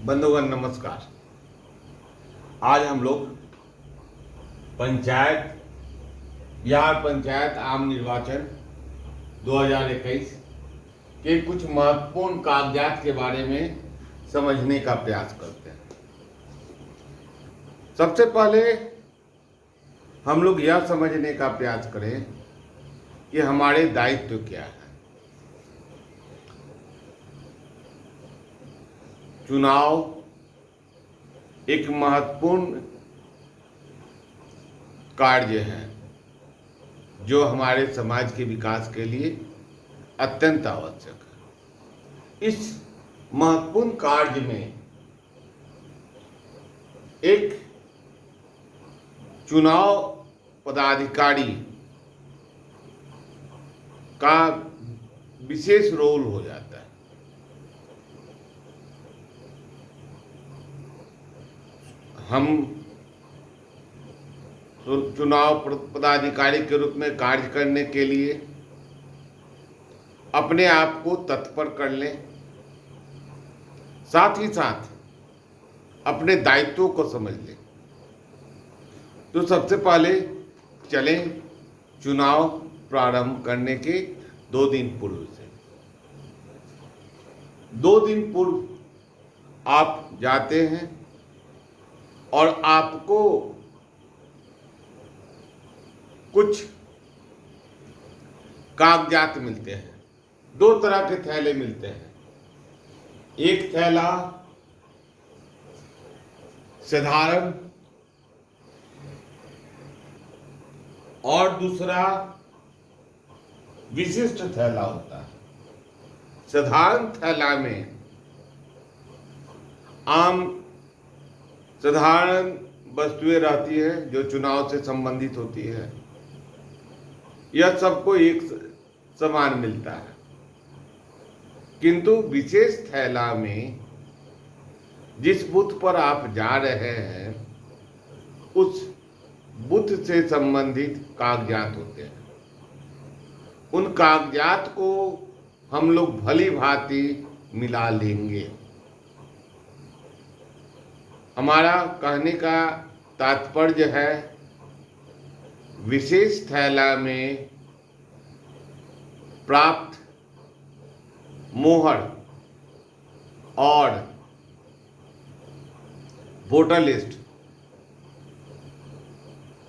बंधुगण नमस्कार। आज हम लोग बिहार पंचायत आम निर्वाचन 2021 के कुछ महत्वपूर्ण कागजात के बारे में समझने का प्रयास करते हैं। सबसे पहले हम लोग यह समझने का प्रयास करें कि हमारे दायित्व क्या है। चुनाव एक महत्वपूर्ण कार्य है जो हमारे समाज के विकास के लिए अत्यंत आवश्यक है। इस महत्वपूर्ण कार्य में एक चुनाव पदाधिकारी का विशेष रोल हो जाता है। हम चुनाव पदाधिकारी के रूप में कार्य करने के लिए अपने आप को तत्पर कर लें, साथ ही साथ अपने दायित्वों को समझ लें। तो सबसे पहले चलें चुनाव प्रारंभ करने के 2 दिन पूर्व से। 2 दिन पूर्व आप जाते हैं और आपको कुछ कागजात मिलते हैं। 2 तरह के थैले मिलते हैं। एक थैला साधारण और दूसरा विशिष्ट थैला होता है। साधारण थैला में साधारण वस्तुएं रहती है जो चुनाव से संबंधित होती है। यह सबको एक समान मिलता है, किंतु विशेष थैला में जिस बूथ पर आप जा रहे हैं उस बूथ से संबंधित कागजात होते हैं। उन कागजात को हम लोग भली भांति मिला लेंगे। हमारा कहने का तात्पर्य है, विशेष थैला में प्राप्त मोहर और वोटर लिस्ट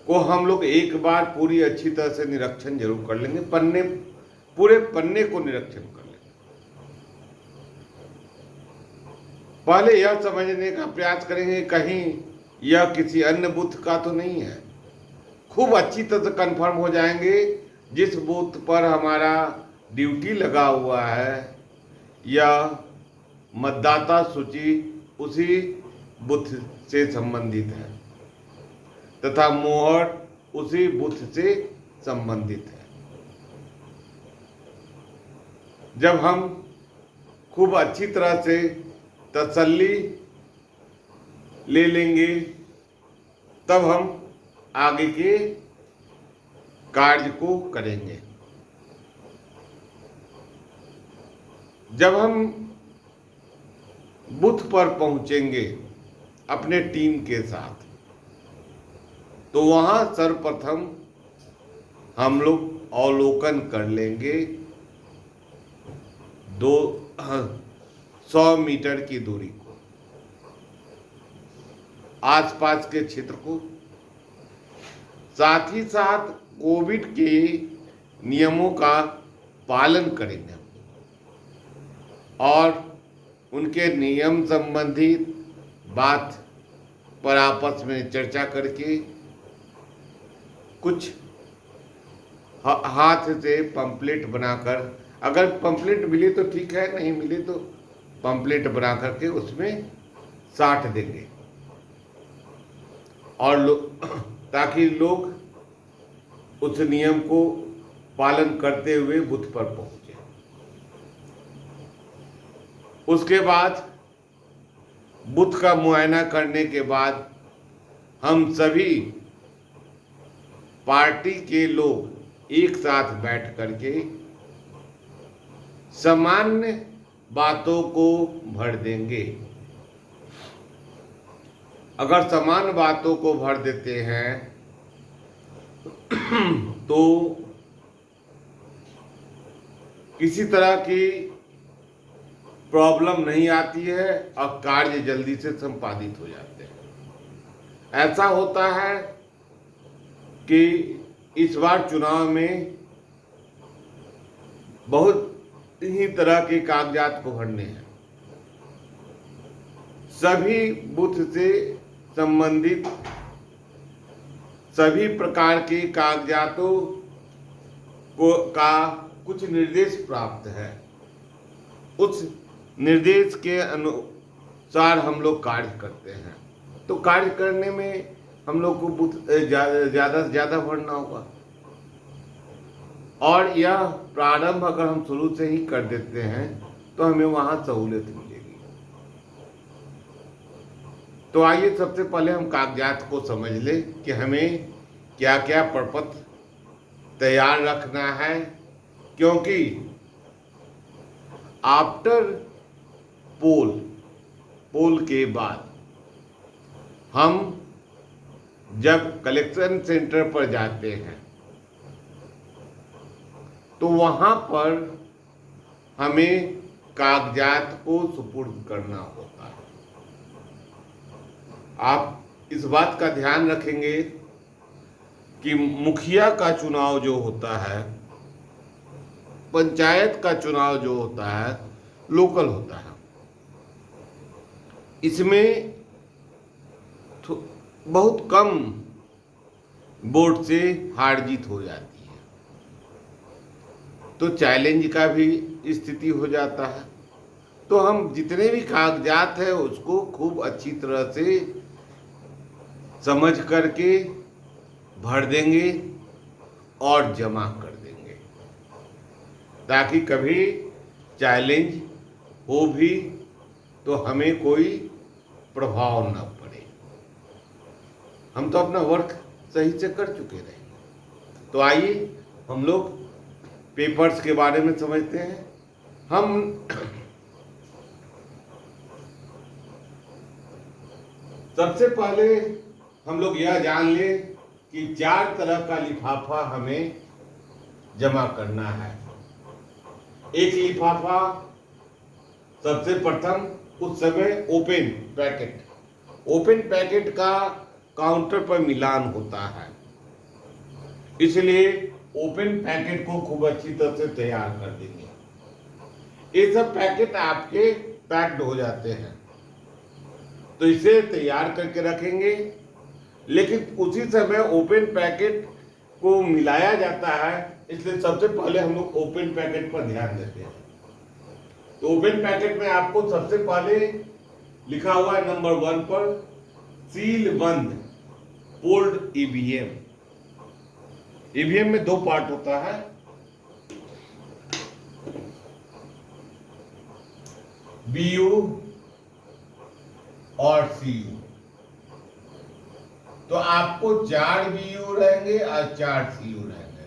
को हम लोग एक बार पूरी अच्छी तरह से निरीक्षण जरूर कर लेंगे। पूरे पन्ने को निरीक्षण कर लेंगे। पहले यह समझने का प्रयास करेंगे कहीं यह किसी अन्य बूथ का तो नहीं है। खूब अच्छी तरह से कंफर्म हो जाएंगे जिस बूथ पर हमारा ड्यूटी लगा हुआ है यह मतदाता सूची उसी बूथ से संबंधित है तथा मोहर उसी बूथ से संबंधित है। जब हम खूब अच्छी तरह से तसल्ली ले लेंगे तब हम आगे के कार्य को करेंगे। जब हम बूथ पर पहुंचेंगे अपने टीम के साथ तो वहां सर्वप्रथम हम लोग अवलोकन कर लेंगे 100 मीटर की दूरी को, आसपास के क्षेत्र को, साथ ही साथ कोविड के नियमों का पालन करेंगे और उनके नियम संबंधित बात पर आपस में चर्चा करके कुछ हाथ से पंपलेट बनाकर, अगर पंपलेट मिले तो ठीक है, नहीं मिले तो पंपलेट बना करके उसमें साट देंगे और ताकि लोग उस नियम को पालन करते हुए बूथ पर पहुंचे। उसके बाद बूथ का मुआयना करने के बाद हम सभी पार्टी के लोग एक साथ बैठ करके सामान्य बातों को भर देंगे। अगर समान बातों को भर देते हैं तो किसी तरह की प्रॉब्लम नहीं आती है और कार्य जल्दी से संपादित हो जाते हैं। ऐसा होता है कि इस बार चुनाव में बहुत ही तरह के कागजात को भरने हैं। सभी बूथ से संबंधित सभी प्रकार के कागजातों का कुछ निर्देश प्राप्त है। उस निर्देश के अनुसार हम लोग कार्य करते हैं। तो कार्य करने में हम लोग को बूथ ज़्यादा से ज़्यादा भरना होगा, और यह प्रारंभ अगर हम शुरू से ही कर देते हैं तो हमें वहाँ सहूलियत मिलेगी। तो आइए सबसे पहले हम कागजात को समझ लें कि हमें क्या क्या प्रपत्र तैयार रखना है, क्योंकि आफ्टर पोल के बाद हम जब कलेक्शन सेंटर पर जाते हैं तो वहाँ पर हमें कागजात को सुपुर्द करना होता है। आप इस बात का ध्यान रखेंगे कि मुखिया का चुनाव जो होता है, पंचायत का चुनाव जो होता है, लोकल होता है। इसमें बहुत कम वोट से हार जीत हो जाती है, तो चैलेंज का भी स्थिति हो जाता है। तो हम जितने भी कागजात हैं उसको खूब अच्छी तरह से समझ करके भर देंगे और जमा कर देंगे, ताकि कभी चैलेंज हो भी तो हमें कोई प्रभाव न पड़े। हम तो अपना वर्क सही से कर चुके रहेंगे। तो आइए हम लोग पेपर्स के बारे में समझते हैं। हम सबसे पहले हम लोग यह जान लें कि 4 तरह का लिफाफा हमें जमा करना है। एक लिफाफा सबसे प्रथम उस समय ओपन पैकेट का काउंटर पर मिलान होता है, इसलिए ओपन पैकेट को खूब अच्छी तरह से तैयार कर देंगे। ये सब पैकेट आपके पैक्ड हो जाते हैं, तो इसे तैयार करके रखेंगे। लेकिन उसी समय ओपन पैकेट को मिलाया जाता है, इसलिए सबसे पहले हम लोग ओपन पैकेट पर ध्यान देते हैं। तो ओपन पैकेट में आपको सबसे पहले लिखा हुआ है नंबर 1 पर सील बंद पोल्ड ईवीएम। ईवीएम में 2 पार्ट होता है, बीयू और सीयू। तो आपको 4 बीयू रहेंगे और 4 सीयू रहेंगे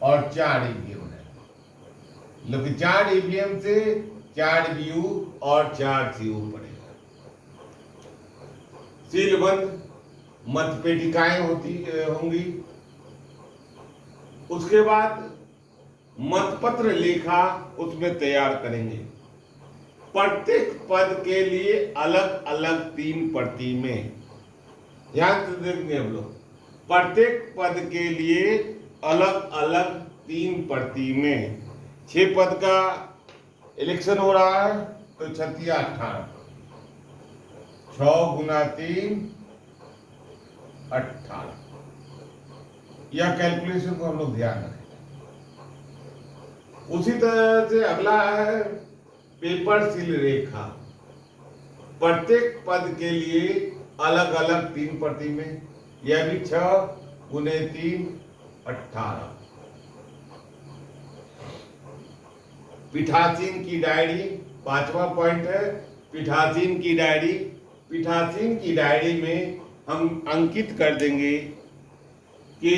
और 4 ईवीएम रहेंगे। लेकिन 4 ईवीएम से 4 बीयू और 4 सीयू पड़ेगा। सीलबंद मतपेटिकाएं होंगी। उसके बाद मतपत्र लेखा उसमें तैयार करेंगे। प्रत्येक पद के लिए अलग अलग 3 प्रति में, ध्यान से देखेंगे हम लोग, प्रत्येक पद के लिए अलग अलग 3 प्रति में। 6 पद का इलेक्शन हो रहा है तो 36 18, 6 गुना 3 18। यह कैलकुलेशन को हम लोग ध्यान रखें। उसी तरह से अगला है पेपर सील रेखा। प्रत्येक पद के लिए अलग अलग 3 प्रति में, यह भी 6 गुने 3 18। पीठासीन की डायरी 5वां पॉइंट है, पीठासीन की डायरी। पीठासीन की डायरी में हम अंकित कर देंगे कि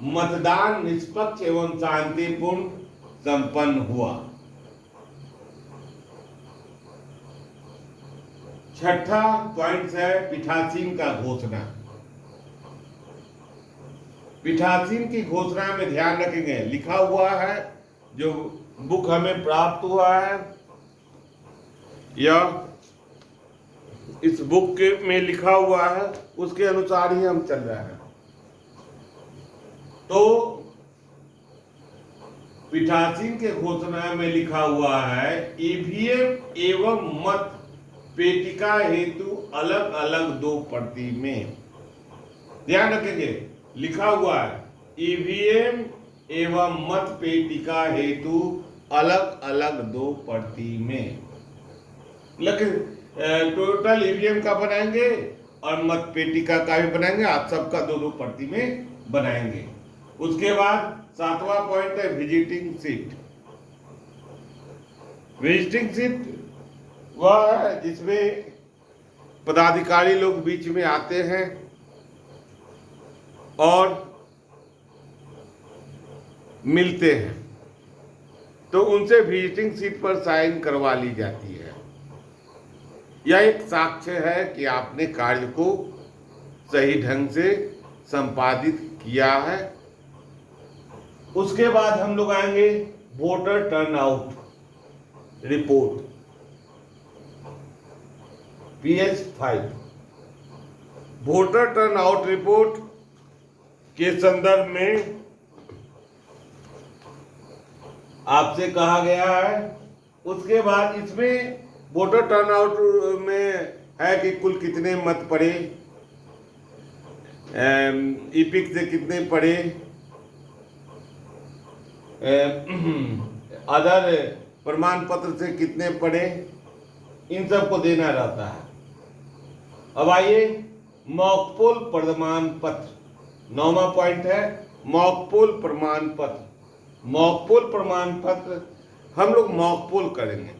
मतदान निष्पक्ष एवं शांतिपूर्ण संपन्न हुआ। छठा पॉइंट है पीठासीन का घोषणा। पीठासीन की घोषणा में ध्यान रखेंगे, लिखा हुआ है जो बुक हमें प्राप्त हुआ है या इस बुक के में लिखा हुआ है उसके अनुसार ही हम चल रहे हैं। तो पीठासीन के घोषणा में लिखा हुआ है ईवीएम एवं मत पेटिका हेतु अलग अलग 2 प्रति में। ध्यान रखेंगे, लिखा हुआ है ईवीएम एवं मत पेटिका हेतु अलग अलग 2 प्रति में। लेकिन टोटल ईवीएम का बनाएंगे और मत पेटिका का भी बनाएंगे, आप सबका 2-2 प्रति में बनाएंगे। उसके बाद 7वां पॉइंट है विजिटिंग सीट। विजिटिंग सीट वह है जिसमें पदाधिकारी लोग बीच में आते हैं और मिलते हैं, तो उनसे विजिटिंग सीट पर साइन करवा ली जाती है। यह एक साक्ष्य है कि आपने कार्य को सही ढंग से संपादित किया है। उसके बाद हम लोग आएंगे voter turnout report PS5। Voter turnout report के संदर्भ में आपसे कहा गया है। उसके बाद इसमें वोटर टर्नआउट में है कि कुल कितने मत पड़े, ईपिक से कितने पड़े, अदर प्रमाण पत्र से कितने पड़े, इन सब को देना रहता है। अब आइए मॉकपोल प्रमाण पत्र, 9वां पॉइंट है मॉकपोल प्रमाण पत्र। मॉकपोल प्रमाण पत्र हम लोग मॉकपोल करेंगे।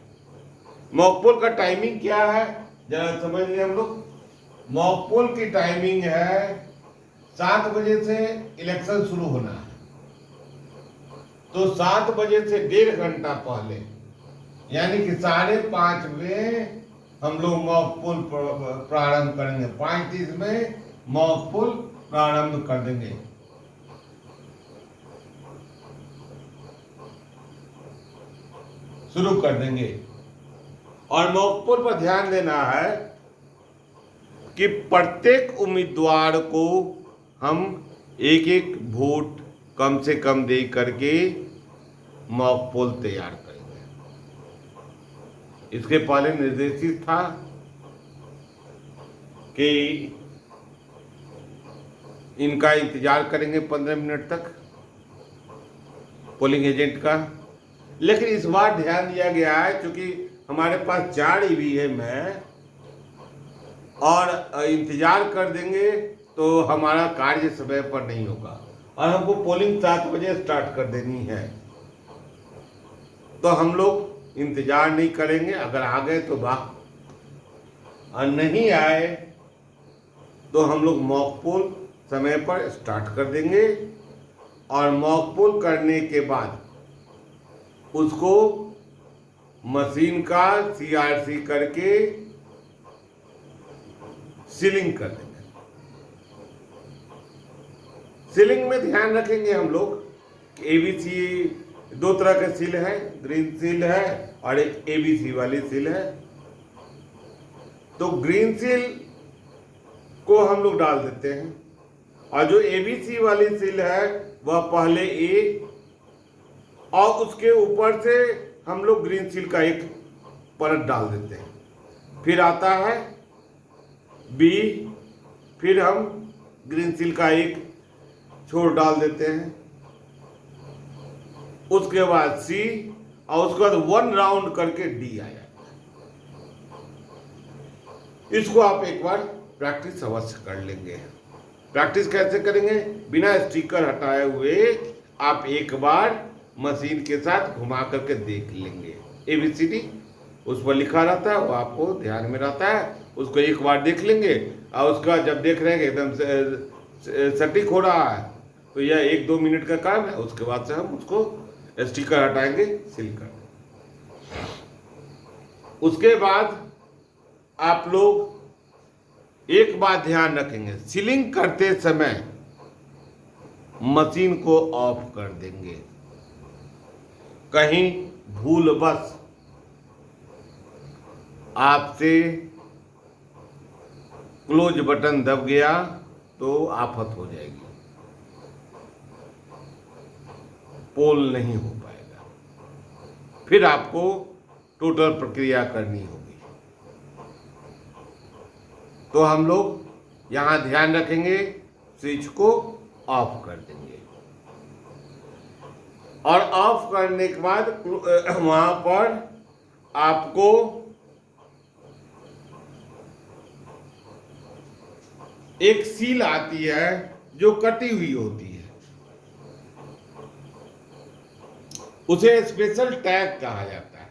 मॉकपोल का टाइमिंग क्या है जरा समझ लें हम लोग। मॉकपोल की टाइमिंग है 7 बजे से इलेक्शन शुरू होना है, तो 7 बजे से 1.5 घंटा पहले यानी कि 5:30 में हम लोग मॉकपोल प्रारंभ करेंगे। 5:30 में मॉकपोल प्रारंभ कर देंगे। शुरू कर देंगे। और मॉकपोल पर ध्यान देना है कि प्रत्येक उम्मीदवार को हम एक एक वोट कम से कम दे करके मॉकपोल तैयार करेंगे। इसके पहले निर्देशित था कि इनका इंतजार करेंगे 15 मिनट तक पोलिंग एजेंट का, लेकिन इस बार ध्यान दिया गया है क्योंकि हमारे पास 4 ईवीएम है और इंतजार कर देंगे तो हमारा कार्य समय पर नहीं होगा और हमको पोलिंग 7 बजे स्टार्ट कर देनी है, तो हम लोग इंतजार नहीं करेंगे। अगर आ गए तो वाह, और नहीं आए तो हम लोग मॉकपोल समय पर स्टार्ट कर देंगे और मॉकपोल करने के बाद उसको मशीन का CRC करके सीलिंग कर देंगे। सीलिंग में ध्यान रखेंगे हम लोग ABC 2 तरह के सील है, ग्रीन सील है और एक ABC वाली सील है। तो ग्रीन सील को हम लोग डाल देते हैं और जो ABC वाली सील है वह पहले A और उसके ऊपर से हम लोग ग्रीन सील का एक परत डाल देते हैं। फिर आता है B, फिर हम ग्रीन सील का एक छोर डाल देते हैं। उसके बाद C और उसके बाद 1 राउंड करके D आ जाता है। इसको आप एक बार प्रैक्टिस अवश्य कर लेंगे। प्रैक्टिस कैसे करेंगे? बिना स्टिकर हटाए हुए आप एक बार मशीन के साथ घुमा करके देख लेंगे। ABCD उस पर लिखा रहता है, वो आपको ध्यान में रहता है, उसको एक बार देख लेंगे और उसके बाद जब देख रहे हैं एकदम से सटीक हो रहा है तो यह 1-2 मिनट का काम है। उसके बाद से हम उसको स्टिकर हटाएंगे, सील कर। उसके बाद आप लोग एक बात ध्यान रखेंगे, सीलिंग करते समय मशीन को ऑफ कर देंगे। कहीं भूलवश आपसे क्लोज बटन दब गया तो आफत हो जाएगी, पोल नहीं हो पाएगा, फिर आपको टोटल प्रक्रिया करनी होगी। तो हम लोग यहां ध्यान रखेंगे, स्विच को ऑफ कर देंगे और ऑफ करने के बाद वहां पर आपको एक सील आती है जो कटी हुई होती है, उसे स्पेशल टैग कहा जाता है।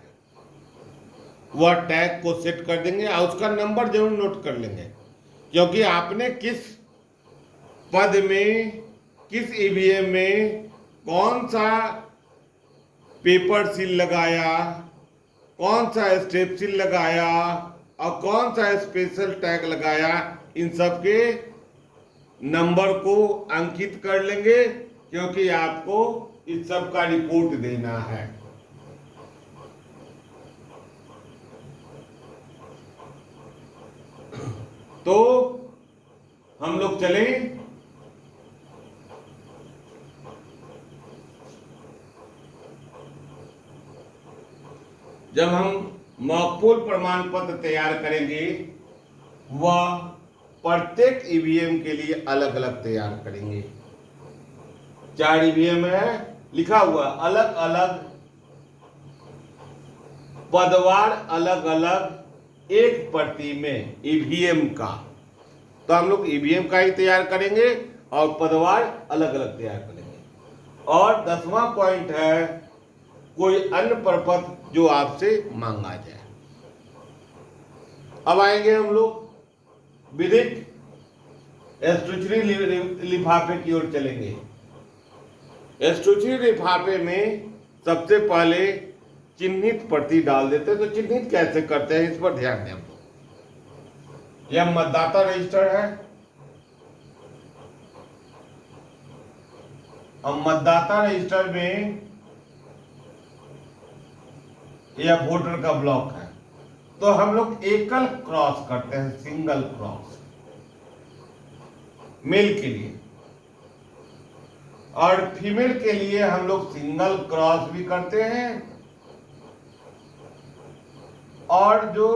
वह टैग को सेट कर देंगे और उसका नंबर जरूर नोट कर लेंगे, क्योंकि आपने किस पद में, किस ईवीएम में कौन सा पेपर सील लगाया, कौन सा स्टेप सील लगाया और कौन सा स्पेशल टैग लगाया, इन सब के नंबर को अंकित कर लेंगे, क्योंकि आपको इस सब का रिपोर्ट देना है। तो हम लोग चलें, जब हम मॉकपोल प्रमाण पत्र तैयार करेंगे वह प्रत्येक ईवीएम के लिए अलग अलग तैयार करेंगे। 4 ईवीएम है, लिखा हुआ अलग अलग पदवार, अलग अलग एक प्रति में ईवीएम का। तो हम लोग ईवीएम का ही तैयार करेंगे और पदवार अलग अलग तैयार करेंगे। और 10वां पॉइंट है, कोई अन्य प्रपत्र जो आपसे मांगा जाए। अब आएंगे हम लोग विधिक स्टैट्यूटरी लिफाफे की ओर चलेंगे। स्टैट्यूटरी लिफाफे में सबसे पहले चिन्हित प्रति डाल देते हैं। तो चिन्हित कैसे करते हैं, इस पर ध्यान दें। यह मतदाता रजिस्टर है। और मतदाता रजिस्टर में यह वोटर का ब्लॉक है। तो हम लोग एकल क्रॉस करते हैं, सिंगल क्रॉस मेल के लिए, और फीमेल के लिए हम लोग सिंगल क्रॉस भी करते हैं। और जो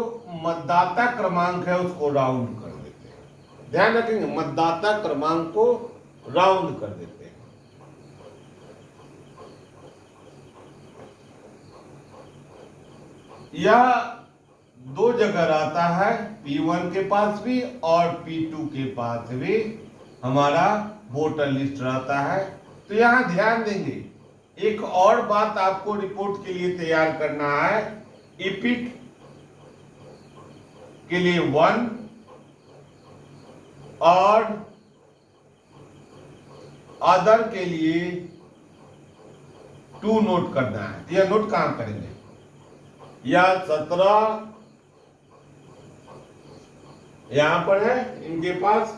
मतदाता क्रमांक है उसको राउंड कर देते हैं। ध्यान रखेंगे, मतदाता क्रमांक को राउंड कर देते हैं। यह 2 जगह रहता है, P1 के पास भी और P2 के पास भी हमारा वोटर लिस्ट रहता है। तो यहां ध्यान देंगे, एक और बात आपको रिपोर्ट के लिए तैयार करना है। इपिक के लिए 1 और अदर के लिए 2 नोट करना है। यह नोट कहां करेंगे, या 17 यहां पर है इनके पास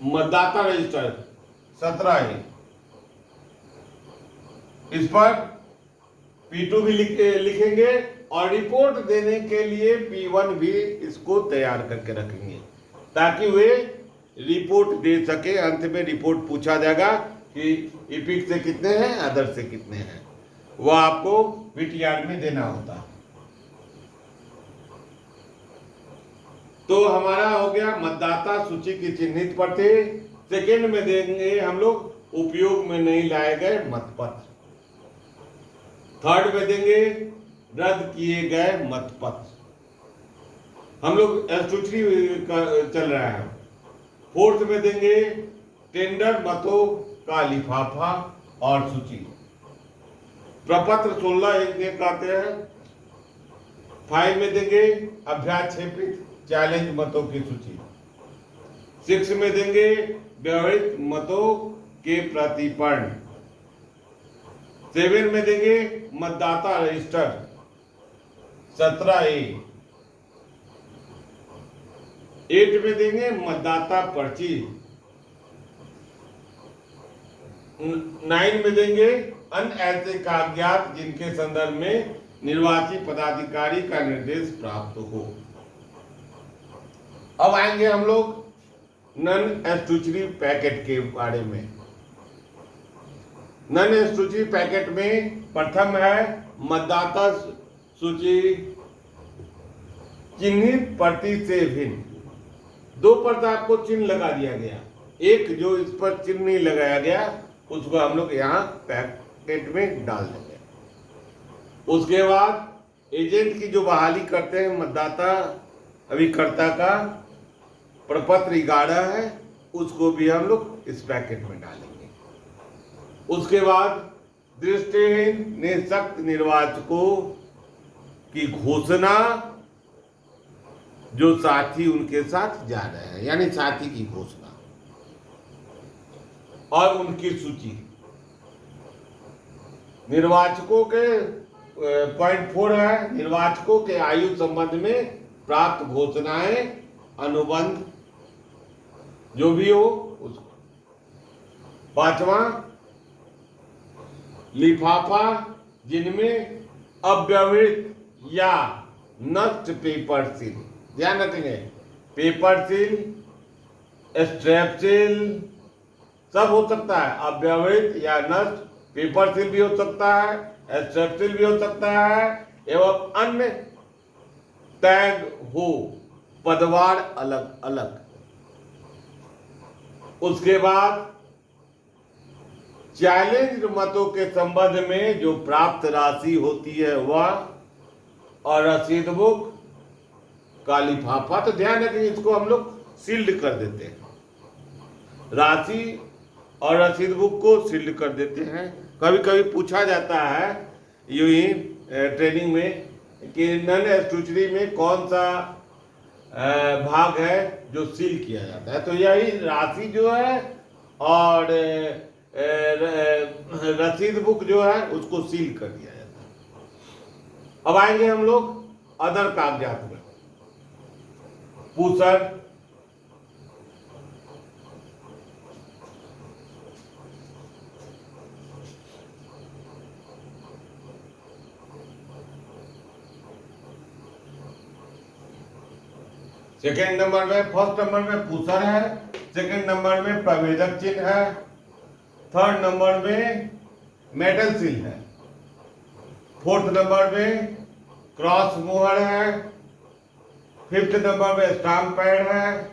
मतदाता रजिस्टर 17 है। इस पर P2 भी लिखेंगे और रिपोर्ट देने के लिए P1 भी इसको तैयार करके रखेंगे, ताकि वे रिपोर्ट दे सके। अंत में रिपोर्ट पूछा जाएगा कि इपिक से कितने हैं, अदर से कितने हैं, वह आपको VTR में देना होता है। तो हमारा हो गया मतदाता सूची की चिन्हित प्रति। सेकेंड में देंगे हम लोग उपयोग में नहीं लाए गए मतपत्र। थर्ड में देंगे रद्द किए गए मतपत्र। हम लोग स्टैट्यूटरी चल रहा है। फोर्थ में देंगे टेंडर मतों का लिफाफा और सूची। प्रपत्र 16 एक आते हैं। 5 में देंगे अभ्याक्षेपित चैलेंज मतों की सूची। 6 में देंगे व्यवहारिक मतों के प्रतिपर्ण। 7 में देंगे मतदाता रजिस्टर। 17A। 8 में देंगे मतदाता पर्ची। 9 में देंगे अन्य ऐसे कागजात जिनके संदर्भ में निर्वाची पदाधिकारी का निर्देश प्राप्त हो। अब आएंगे हम लोग नन एस्टुचरी पैकेट के बारे में। नन एस्टुचरी पैकेट में प्रथम है मतदाता सूची चिन्हित प्रति से भिन्न। 2 पर आपको चिन्ह लगा दिया गया, एक जो इस पर चिन्ह नहीं लगाया गया उसको हम लोग यहाँ पैकेट में डाल देंगे। उसके बाद एजेंट की जो बहाली करते हैं मतदाता अभिकर्ता का प्रपत्र 11 है, उसको भी हम लोग इस पैकेट में डालेंगे। उसके बाद दृष्टिहीन निःशक्त निर्वाचकों की घोषणा, जो साथी उनके साथ जा रहे हैं, यानी साथी की घोषणा और उनकी सूची। निर्वाचकों के पॉइंट 4 है निर्वाचकों के आयु संबंध में प्राप्त घोषणाएं, अनुबंध जो भी हो उसको। 5वां लिफाफा जिनमें अव्यवहित या नष्ट पेपर सील, ध्यान रखेंगे पेपर सील, स्ट्रैप सील सब हो सकता है। अव्यवहित या नष्ट पेपर सील भी हो सकता है, स्ट्रैप सील भी हो सकता है, एवं अन्य टैग हो, पदवार अलग अलग। उसके बाद चैलेंज मतों के संबंध में जो प्राप्त राशि होती है वह, और रसीद बुक का लिफाफा। तो ध्यान रखें इसको हम लोग सील्ड कर देते हैं, राशि और रसीद बुक को सील्ड कर देते हैं। कभी कभी पूछा जाता है यूं ही ट्रेनिंग में कि नन एस्टुचरी में कौन सा भाग है जो सील किया जाता है, तो यही राशि जो है और रसीद बुक जो है उसको सील कर दिया जाता है। अब आएंगे हम लोग अदर कागजात में। पूसर, सेकेंड नंबर में, फर्स्ट नंबर में पूसर है, सेकेंड नंबर में प्रवेदक चिन्ह है, थर्ड नंबर में मेटल सील है, फोर्थ नंबर में क्रॉस मुहर है, फिफ्थ नंबर में स्टाम्प पैड है,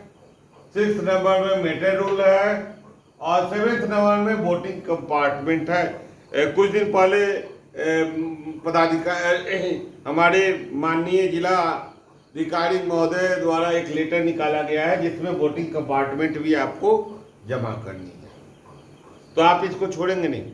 सिक्स्थ नंबर में मेटल रूल है और सेवेंथ नंबर में वोटिंग कंपार्टमेंट है। कुछ दिन पहले पदाधिकारी हमारे माननीय जिला अधिकारी महोदय द्वारा एक लेटर निकाला गया है जिसमें वोटिंग कंपार्टमेंट भी आपको जमा करनी है, तो आप इसको छोड़ेंगे नहीं।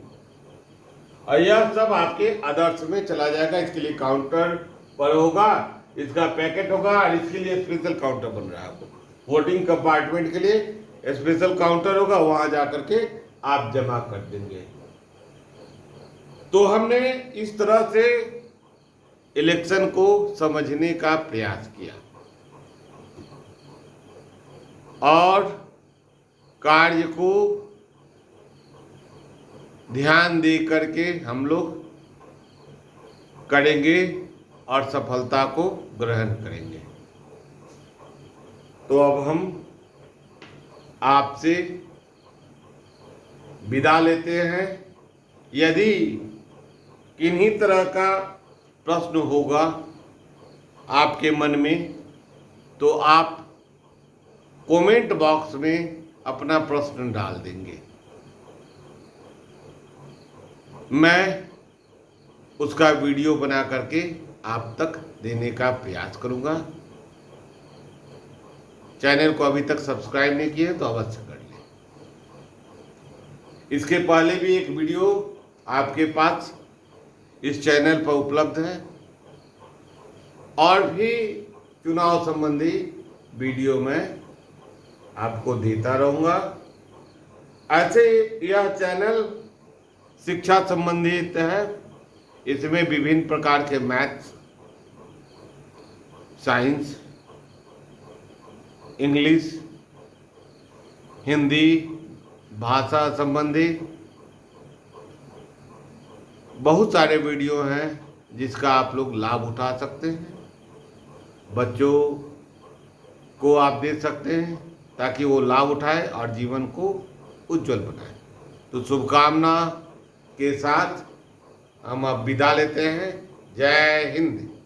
और यह सब आपके आदर्श में चला जाएगा। इसके लिए काउंटर पर होगा, इसका पैकेट होगा और इसके लिए स्पेशल काउंटर बन रहा है। आपको वोटिंग कंपार्टमेंट के लिए स्पेशल काउंटर होगा, वहां जाकर के आप जमा कर देंगे। तो हमने इस तरह से इलेक्शन को समझने का प्रयास किया और कार्य को ध्यान दे करके हम लोग करेंगे और सफलता को ग्रहण करेंगे। तो अब हम आपसे विदा लेते हैं। यदि किन्हीं तरह का प्रश्न होगा आपके मन में तो आप कमेंट बॉक्स में अपना प्रश्न डाल देंगे, मैं उसका वीडियो बना करके आप तक देने का प्रयास करूंगा। चैनल को अभी तक सब्सक्राइब नहीं किए तो अवश्य कर लें। इसके पहले भी एक वीडियो आपके पास इस चैनल पर उपलब्ध है और भी चुनाव संबंधी वीडियो मैं आपको देता रहूँगा। ऐसे यह चैनल शिक्षा संबंधित है, इसमें विभिन्न प्रकार के मैथ्स साइंस, इंग्लिश, हिंदी भाषा संबंधी बहुत सारे वीडियो हैं जिसका आप लोग लाभ उठा सकते हैं। बच्चों को आप दे सकते हैं ताकि वो लाभ उठाए और जीवन को उज्जवल बनाए। तो शुभकामना के साथ हम अब विदा लेते हैं। जय हिंद।